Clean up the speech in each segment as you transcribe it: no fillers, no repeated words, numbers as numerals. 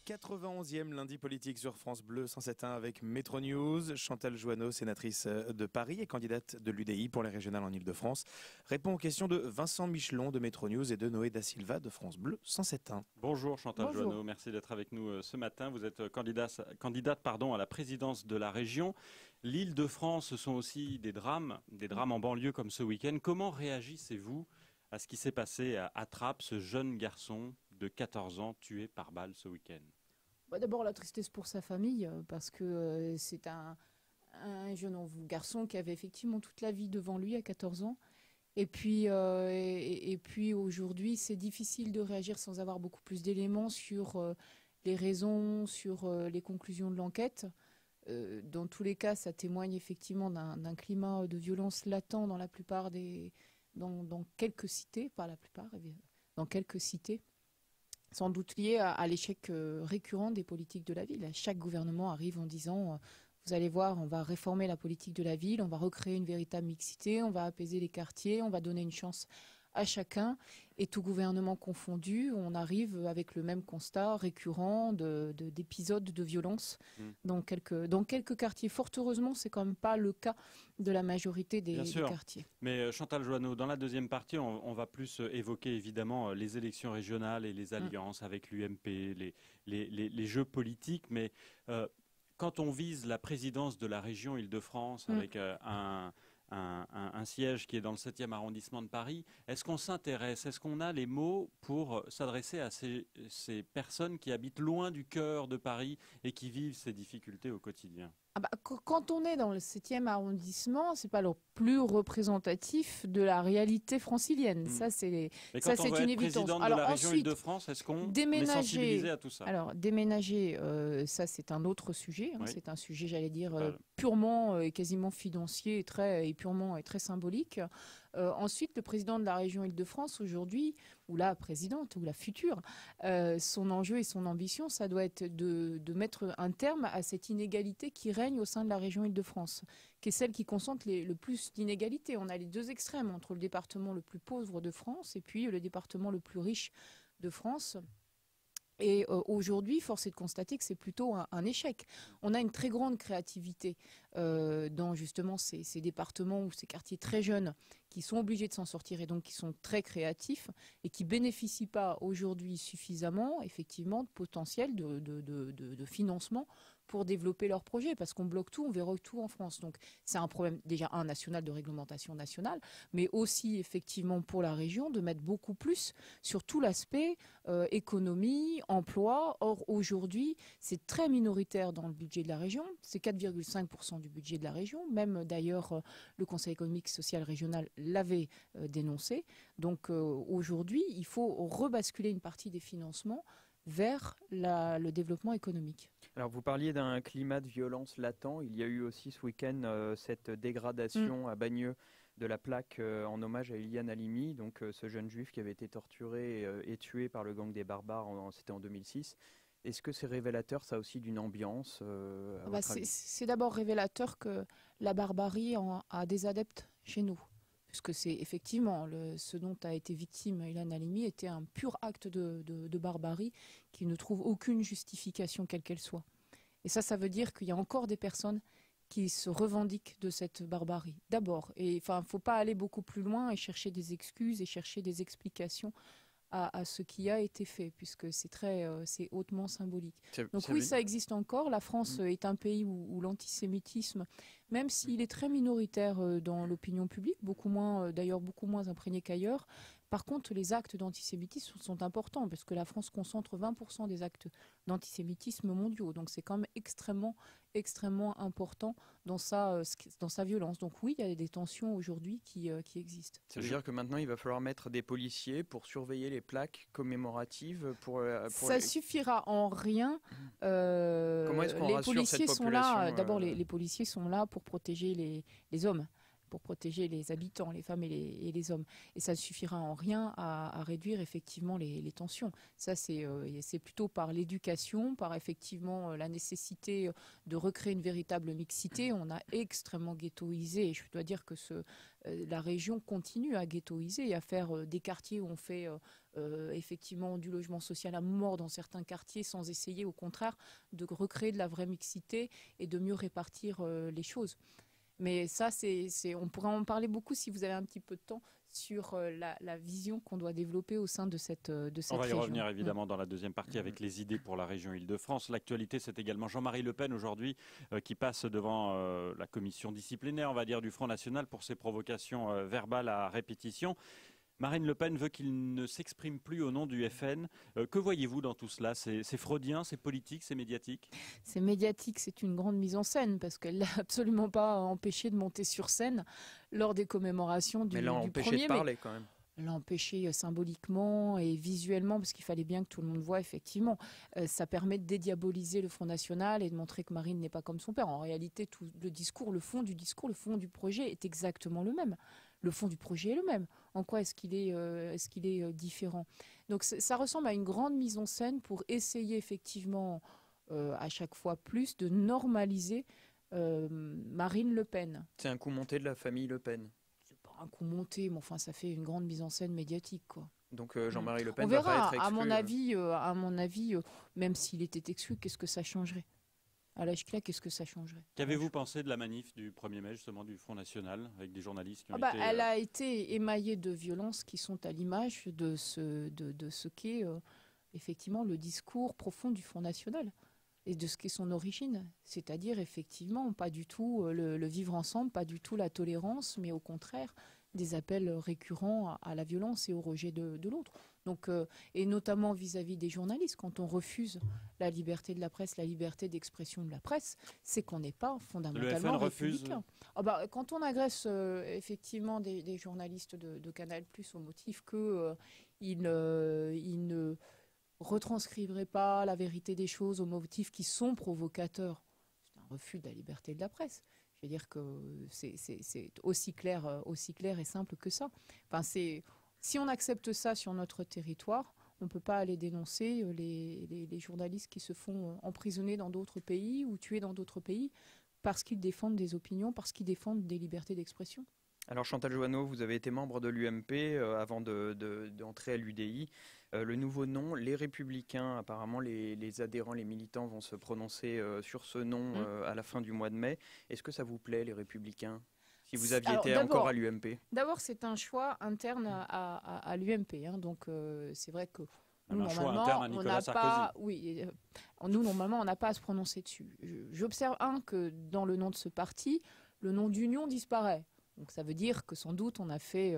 91e lundi politique sur France Bleu 107.1 avec Métro News. Chantal Jouanneau, sénatrice de Paris et candidate de l'UDI pour les régionales en Ile-de-France, répond aux questions de Vincent Michelon de Métro News et de Noé Da Silva de France Bleu 107.1. Bonjour Chantal Jouanneau, merci d'être avec nous ce matin. Vous êtes candidate à la présidence de la région. L'Île-de-France, ce sont aussi des drames en banlieue comme ce week-end. Comment réagissez-vous à ce qui s'est passé à Trappes, ce jeune garçon de 14 ans tué par balle ce week-end? D'abord la tristesse pour sa famille, parce que c'est un jeune garçon qui avait effectivement toute la vie devant lui à 14 ans. Et puis aujourd'hui, c'est difficile de réagir sans avoir beaucoup plus d'éléments sur les raisons, sur les conclusions de l'enquête. Dans tous les cas, ça témoigne effectivement d'un climat de violence latent dans la plupart dans quelques cités, pas la plupart, dans quelques cités. Sans doute lié à l'échec récurrent des politiques de la ville. Chaque gouvernement arrive en disant vous allez voir, on va réformer la politique de la ville, on va recréer une véritable mixité, on va apaiser les quartiers, on va donner une chance à chacun. Et tout gouvernement confondu, on arrive avec le même constat récurrent d'épisodes de violence dans quelques quartiers. Fort heureusement, c'est quand même pas le cas de la majorité des quartiers. Mais Chantal Jouanneau, dans la deuxième partie, on va plus évoquer évidemment les élections régionales et les alliances avec l'UMP, les jeux politiques. Mais quand on vise la présidence de la région Île-de-France avec un siège qui est dans le 7e arrondissement de Paris, est-ce qu'on s'intéresse, est-ce qu'on a les mots pour s'adresser à ces personnes qui habitent loin du cœur de Paris et qui vivent ces difficultés au quotidien? Quand on est dans le 7e arrondissement, c'est pas le plus représentatif de la réalité francilienne. Ça, c'est une évidence. Président de la région Île-de-France, est-ce qu'on est sensibilisé à tout ça? Alors, déménager, ça, c'est un autre sujet. Oui. C'est un sujet, j'allais dire, purement et quasiment financier et purement et très symbolique. Ensuite, le président de la région Île-de-France aujourd'hui, ou la présidente, ou la future, son enjeu et son ambition, ça doit être de mettre un terme à cette inégalité qui règne au sein de la région Île-de-France, qui est celle qui concentre le plus d'inégalités. On a les deux extrêmes entre le département le plus pauvre de France et puis le département le plus riche de France. Et aujourd'hui, force est de constater que c'est plutôt un échec. On a une très grande créativité dans justement ces départements ou ces quartiers très jeunes qui sont obligés de s'en sortir et donc qui sont très créatifs et qui bénéficient pas aujourd'hui suffisamment, effectivement, de potentiel de financement pour développer leurs projets, parce qu'on bloque tout, on verrouille tout en France. Donc c'est un problème déjà national de réglementation nationale, mais aussi effectivement pour la région de mettre beaucoup plus sur tout l'aspect économie, emploi. Or aujourd'hui, c'est très minoritaire dans le budget de la région, c'est 4,5% du budget de la région, même d'ailleurs le Conseil économique et social régional l'avait dénoncé. Donc aujourd'hui, il faut rebasculer une partie des financements vers le développement économique. Alors vous parliez d'un climat de violence latent. Il y a eu aussi ce week-end cette dégradation à Bagneux de la plaque en hommage à Ilian Halimi, donc ce jeune juif qui avait été torturé et tué par le gang des barbares, c'était en 2006. Est-ce que c'est révélateur, ça aussi, d'une ambiance c'est d'abord révélateur que la barbarie a des adeptes chez nous. Puisque c'est effectivement ce dont a été victime Ilian Halimi était un pur acte de barbarie qui ne trouve aucune justification quelle qu'elle soit. Et ça veut dire qu'il y a encore des personnes qui se revendiquent de cette barbarie. D'abord, il ne faut pas aller beaucoup plus loin et chercher des excuses et chercher des explications à ce qui a été fait, puisque c'est hautement symbolique. Donc oui, ça existe encore. La France est un pays où l'antisémitisme, même s'il est très minoritaire dans l'opinion publique, beaucoup moins imprégné qu'ailleurs, par contre, les actes d'antisémitisme sont importants, parce que la France concentre 20% des actes d'antisémitisme mondiaux. Donc c'est quand même extrêmement, extrêmement important dans sa violence. Donc oui, il y a des tensions aujourd'hui qui existent. Ça veut dire que maintenant, il va falloir mettre des policiers pour surveiller les plaques commémoratives ça suffira en rien. Comment est-ce qu'on rassure cette population D'abord, les policiers sont là pour protéger les hommes. pour protéger les habitants, les femmes et les hommes. Et ça ne suffira en rien à réduire effectivement les tensions. Ça, c'est plutôt par l'éducation, par effectivement la nécessité de recréer une véritable mixité. On a extrêmement ghettoisé, et je dois dire que la région continue à ghettoiser et à faire des quartiers où on fait effectivement du logement social à mort dans certains quartiers sans essayer au contraire de recréer de la vraie mixité et de mieux répartir les choses. Mais ça, on pourrait en parler beaucoup si vous avez un petit peu de temps sur la vision qu'on doit développer au sein de cette région. On va y revenir évidemment dans la deuxième partie avec les idées pour la région Île-de-France. L'actualité, c'est également Jean-Marie Le Pen aujourd'hui qui passe devant la commission disciplinaire, on va dire, du Front National pour ses provocations verbales à répétition. Marine Le Pen veut qu'il ne s'exprime plus au nom du FN. Que voyez-vous dans tout cela? C'est freudien, c'est politique, c'est médiatique? C'est médiatique, c'est une grande mise en scène parce qu'elle l'a absolument pas empêché de monter sur scène lors des commémorations du 1er mai. Mais l'a empêché de parler quand même. L'a empêché symboliquement et visuellement parce qu'il fallait bien que tout le monde voit effectivement. Ça permet de dédiaboliser le Front National et de montrer que Marine n'est pas comme son père. En réalité, tout le discours, le fond du projet est exactement le même. Le fond du projet est le même. En quoi est-ce qu'il est différent? Donc ça ressemble à une grande mise en scène pour essayer effectivement à chaque fois plus de normaliser Marine Le Pen. C'est un coup monté de la famille Le Pen. C'est pas un coup monté, mais enfin ça fait une grande mise en scène médiatique, quoi. Donc Jean-Marie Le Pen on verra, va pas être exclu. À mon avis, même s'il était exclu, qu'est-ce que ça changerait? À l'âge clair, qu'est-ce que ça changerait? Qu'avez-vous pensé de la manif du 1er mai, justement, du Front National, avec des journalistes qui ont été... Elle a été émaillée de violences qui sont à l'image de ce qu'est effectivement le discours profond du Front National et de ce qu'est son origine. C'est-à-dire, effectivement, pas du tout le vivre ensemble, pas du tout la tolérance, mais au contraire, des appels récurrents à la violence et au rejet de l'autre. Donc, et notamment vis-à-vis des journalistes, quand on refuse la liberté de la presse, la liberté d'expression de la presse, c'est qu'on n'est pas fondamentalement républicain. Quand on agresse effectivement des journalistes de Canal+ au motif qu'ils ne retranscriveraient pas la vérité des choses, au motif qu'ils sont provocateurs, c'est un refus de la liberté de la presse. Je veux dire que c'est aussi clair et simple que ça. Enfin, si on accepte ça sur notre territoire, on ne peut pas aller dénoncer les journalistes qui se font emprisonner dans d'autres pays ou tuer dans d'autres pays parce qu'ils défendent des opinions, parce qu'ils défendent des libertés d'expression. Alors Chantal Joanneau, vous avez été membre de l'UMP avant d'entrer à l'UDI. Le nouveau nom, les Républicains, apparemment les adhérents, les militants vont se prononcer sur ce nom à la fin du mois de mai. Est-ce que ça vous plaît, les Républicains, si vous aviez été encore à l'UMP? D'abord, c'est un choix interne à l'UMP. Donc c'est vrai que nous, normalement, on n'a pas... nous, normalement, on n'a pas à se prononcer dessus. J'observe que dans le nom de ce parti, le nom d'union disparaît. Donc ça veut dire que sans doute on a fait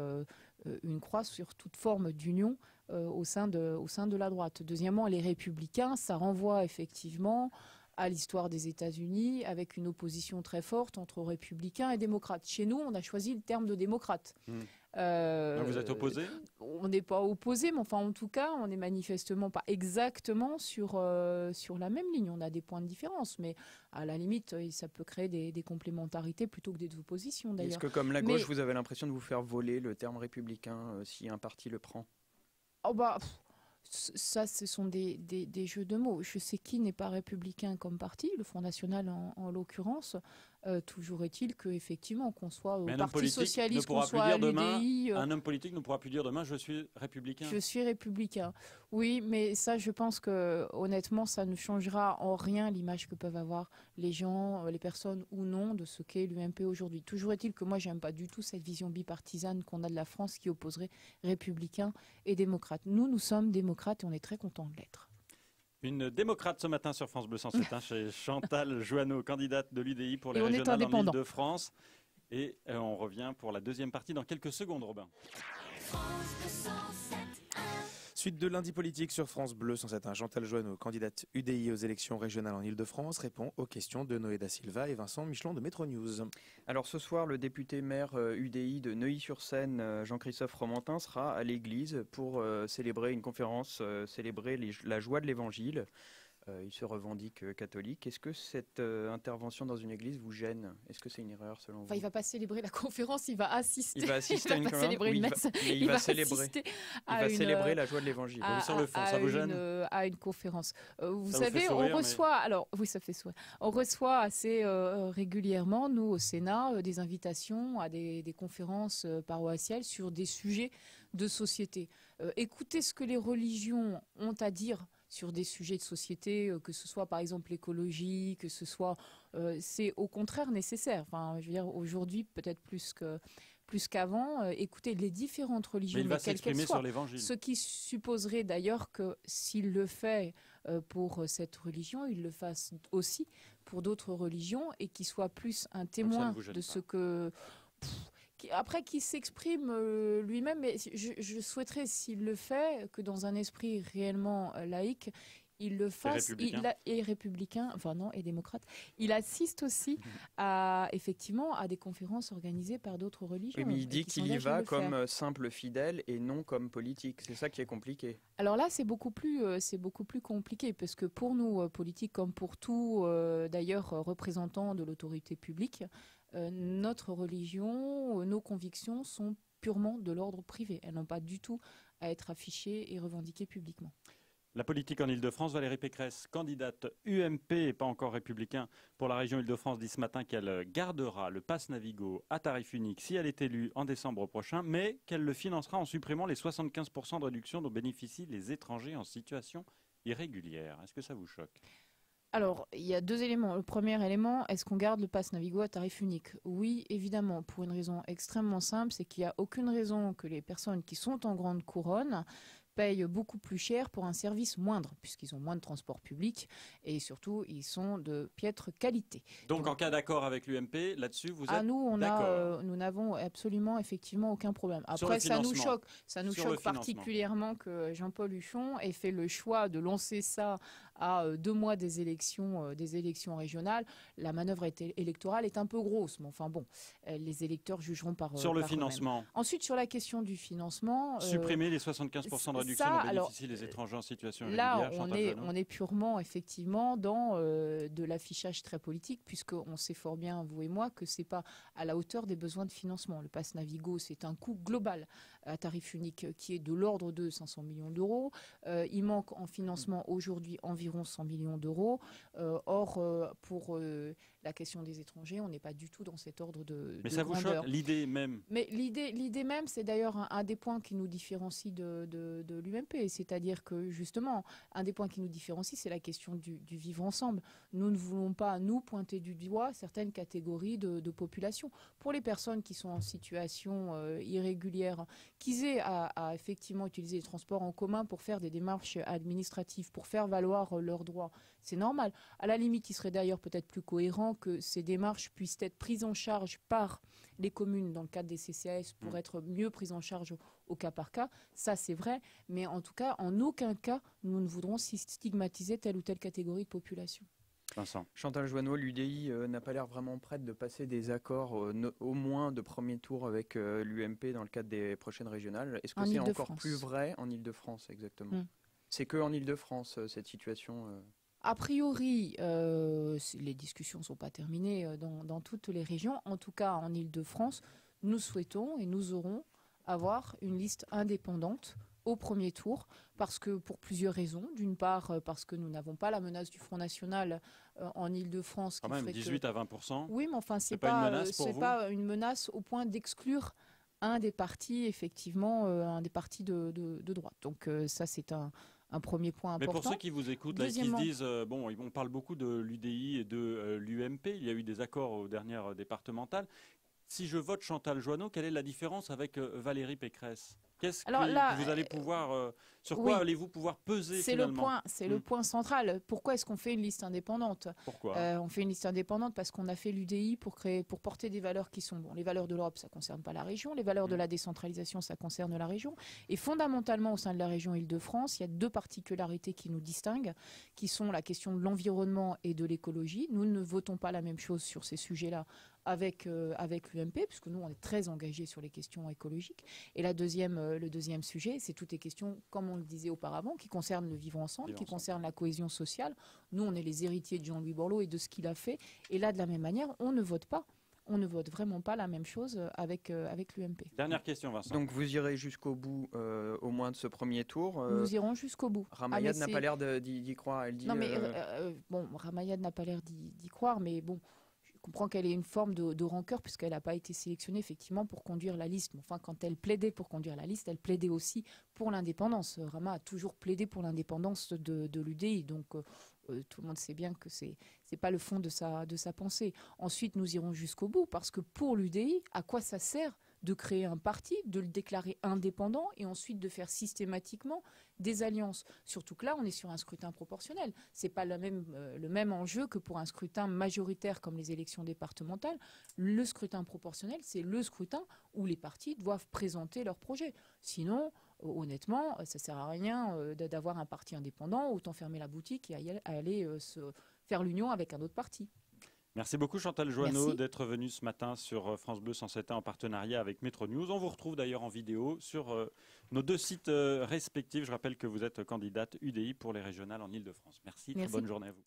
une croix sur toute forme d'union au sein de la droite. Deuxièmement, les Républicains, ça renvoie effectivement à l'histoire des États-Unis avec une opposition très forte entre républicains et démocrates. Chez nous, on a choisi le terme de démocrate. Vous êtes opposé? On n'est pas opposé, mais enfin en tout cas, on n'est manifestement pas exactement sur la même ligne. On a des points de différence, mais à la limite, ça peut créer des complémentarités plutôt que des oppositions d'ailleurs. Est-ce que comme la gauche, vous avez l'impression de vous faire voler le terme républicain si un parti le prend? Ça, ce sont des jeux de mots. Je sais qui n'est pas républicain comme parti, le Front National en l'occurrence. Toujours est-il qu'effectivement, qu'on soit au Parti Socialiste, qu'on soit à l'UDI... Un homme politique ne pourra plus dire demain « je suis républicain ». Je suis républicain. Oui, mais ça, je pense que honnêtement, ça ne changera en rien l'image que peuvent avoir les gens, les personnes ou non, de ce qu'est l'UMP aujourd'hui. Toujours est-il que moi, j'aime pas du tout cette vision bipartisane qu'on a de la France qui opposerait républicains et démocrates. Nous sommes démocrates et on est très contents de l'être. Une démocrate ce matin sur France Bleu 107, chez Chantal Joanneau, candidate de l'UDI pour les régionales en Île-de-France. Et on revient pour la deuxième partie dans quelques secondes, Robin. Suite de lundi politique sur France Bleu 107.1, Chantal Joanneau, candidate UDI aux élections régionales en Île-de-France, répond aux questions de Noé da Silva et Vincent Michelon de Métro News. Alors ce soir, le député maire UDI de Neuilly-sur-Seine, Jean-Christophe Fromentin, sera à l'église pour célébrer une conférence, célébrer la joie de l'Évangile. Il se revendique catholique. Est-ce que cette intervention dans une église vous gêne? Est-ce que c'est une erreur selon vous? Il ne va pas célébrer la conférence, il va assister. Il va assister à une conférence. Célébrer une messe. Il va célébrer la joie de l'évangile. Sur le fond, ça vous gêne? À une conférence. Vous ça savez, vous fait sourire, on reçoit, alors oui, ça fait sourire. On reçoit assez régulièrement, nous au Sénat, des invitations à des conférences paroissiales sur des sujets de société. Écoutez ce que les religions ont à dire sur des sujets de société, que ce soit par exemple l'écologie, que ce soit, c'est au contraire nécessaire. Enfin, je veux dire, aujourd'hui peut-être plus qu'avant, écoutez les différentes religions, mais il va s'exprimer sur l'évangile. Ce qui supposerait d'ailleurs que s'il le fait pour cette religion, il le fasse aussi pour d'autres religions et qu'il soit plus un témoin de ce que... Après, qu'il s'exprime lui-même, mais je souhaiterais, s'il le fait, que dans un esprit réellement laïque, il le fasse, et républicain, enfin non, et démocrate. Il assiste aussi effectivement à des conférences organisées par d'autres religions. Oui, mais il dit qu'il y va comme simple fidèle et non comme politique. C'est ça qui est compliqué. Alors là, c'est beaucoup plus compliqué, parce que pour nous, politiques comme pour tout, d'ailleurs, représentants de l'autorité publique, notre religion, nos convictions sont purement de l'ordre privé. Elles n'ont pas du tout à être affichées et revendiquées publiquement. La politique en Île-de-France, Valérie Pécresse, candidate UMP et pas encore républicain pour la région Île-de-France, dit ce matin qu'elle gardera le pass Navigo à tarif unique si elle est élue en décembre prochain, mais qu'elle le financera en supprimant les 75% de réduction dont bénéficient les étrangers en situation irrégulière. Est-ce que ça vous choque ? Alors, il y a deux éléments. Le premier élément, est-ce qu'on garde le pass Navigo à tarif unique? Oui, évidemment, pour une raison extrêmement simple, c'est qu'il n'y a aucune raison que les personnes qui sont en grande couronne payent beaucoup plus cher pour un service moindre, puisqu'ils ont moins de transport public et surtout, ils sont de piètre qualité. Donc en cas d'accord avec l'UMP, là-dessus, vous êtes d'accord? Nous n'avons absolument, effectivement, aucun problème. Après, ça nous choque particulièrement que Jean-Paul Huchon ait fait le choix de lancer ça à 2 mois des élections régionales. La manœuvre électorale est un peu grosse, mais enfin bon, les électeurs jugeront par sur le financement. Ensuite, sur la question du financement... supprimer les 75% de réduction dont bénéficient les étrangers en situation irrégulière. Là, on est purement, effectivement, dans de l'affichage très politique, puisqu'on sait fort bien, vous et moi, que ce n'est pas à la hauteur des besoins de financement. Le pass Navigo, c'est un coût global à tarif unique qui est de l'ordre de 500 millions d'euros. Il manque en financement aujourd'hui environ 100 millions d'euros. Or, pour la question des étrangers, on n'est pas du tout dans cet ordre de Mais ça grandeur. vous choque, l'idée même? Mais l'idée même, c'est d'ailleurs un des points qui nous différencie de l'UMP. C'est-à-dire que, justement, un des points qui nous différencie, c'est la question du vivre ensemble. Nous ne voulons pas, nous, pointer du doigt certaines catégories de population. Pour les personnes qui sont en situation irrégulière, qu'ils aient à effectivement utiliser les transports en commun pour faire des démarches administratives, pour faire valoir leurs droits, c'est normal. À la limite, il serait d'ailleurs peut-être plus cohérent que ces démarches puissent être prises en charge par les communes dans le cadre des CCAS pour être mieux prises en charge au cas par cas. Ça, c'est vrai. Mais en tout cas, en aucun cas, nous ne voudrons stigmatiser telle ou telle catégorie de population. Vincent. Chantal Joanneau, l'UDI n'a pas l'air vraiment prête de passer des accords au moins de premier tour avec l'UMP dans le cadre des prochaines régionales. Est-ce que c'est encore plus vrai en Île-de-France exactement? C'est que en Île-de-France cette situation A priori, les discussions ne sont pas terminées dans toutes les régions. En tout cas, en Île-de-France, nous souhaitons et nous aurons avoir une liste indépendante au premier tour, parce que pour plusieurs raisons. D'une part, parce que nous n'avons pas la menace du Front National en Île-de-France. Quand même, 18 à 20%. Oui, mais enfin, c'est pas une menace au point d'exclure un des partis, effectivement, un des partis de droite. Donc ça, c'est un premier point important. Mais pour ceux qui vous écoutent, là, qui se disent, on parle beaucoup de l'UDI et de l'UMP, il y a eu des accords aux dernières départementales. Si je vote Chantal Joanneau, quelle est la différence avec Valérie Pécresse? Qu'est-ce que vous allez pouvoir, sur quoi allez-vous pouvoir peser finalement? C'est le point central. Pourquoi est-ce qu'on fait une liste indépendante? Pourquoi on fait une liste indépendante parce qu'on a fait l'UDI pour porter des valeurs qui sont les valeurs de l'Europe, ça ne concerne pas la région. Les valeurs de la décentralisation, ça concerne la région. Et fondamentalement, au sein de la région Île-de-France, il y a 2 particularités qui nous distinguent, qui sont la question de l'environnement et de l'écologie. Nous ne votons pas la même chose sur ces sujets-là avec l'UMP, puisque nous, on est très engagés sur les questions écologiques. Et le deuxième sujet, c'est toutes les questions, comme on le disait auparavant, qui concernent le vivre ensemble, qui concernent la cohésion sociale. Nous, on est les héritiers de Jean-Louis Borloo et de ce qu'il a fait. Et là, de la même manière, on ne vote pas. On ne vote vraiment pas la même chose avec l'UMP. Dernière question, Vincent. Donc vous irez jusqu'au bout, au moins de ce premier tour. Nous irons jusqu'au bout. Ramayad n'a pas l'air d'y croire. Elle dit, non, mais Ramayad n'a pas l'air d'y croire, mais bon, je comprends qu'elle ait une forme de rancœur puisqu'elle n'a pas été sélectionnée effectivement pour conduire la liste. Enfin, quand elle plaidait pour conduire la liste, elle plaidait aussi pour l'indépendance. Rama a toujours plaidé pour l'indépendance de l'UDI, donc tout le monde sait bien que c'est pas le fond de sa pensée. Ensuite, nous irons jusqu'au bout parce que pour l'UDI, à quoi ça sert de créer un parti, de le déclarer indépendant et ensuite de faire systématiquement des alliances. Surtout que là, on est sur un scrutin proportionnel. Ce n'est pas le même enjeu que pour un scrutin majoritaire comme les élections départementales. Le scrutin proportionnel, c'est le scrutin où les partis doivent présenter leur projet. Sinon, honnêtement, ça ne sert à rien d'avoir un parti indépendant, autant fermer la boutique et aller se faire l'union avec un autre parti. Merci beaucoup Chantal Joanneau d'être venue ce matin sur France Bleu 107.1 en partenariat avec Métro News. On vous retrouve d'ailleurs en vidéo sur nos 2 sites respectifs. Je rappelle que vous êtes candidate UDI pour les régionales en Ile-de-France. Merci, très bonne journée à vous.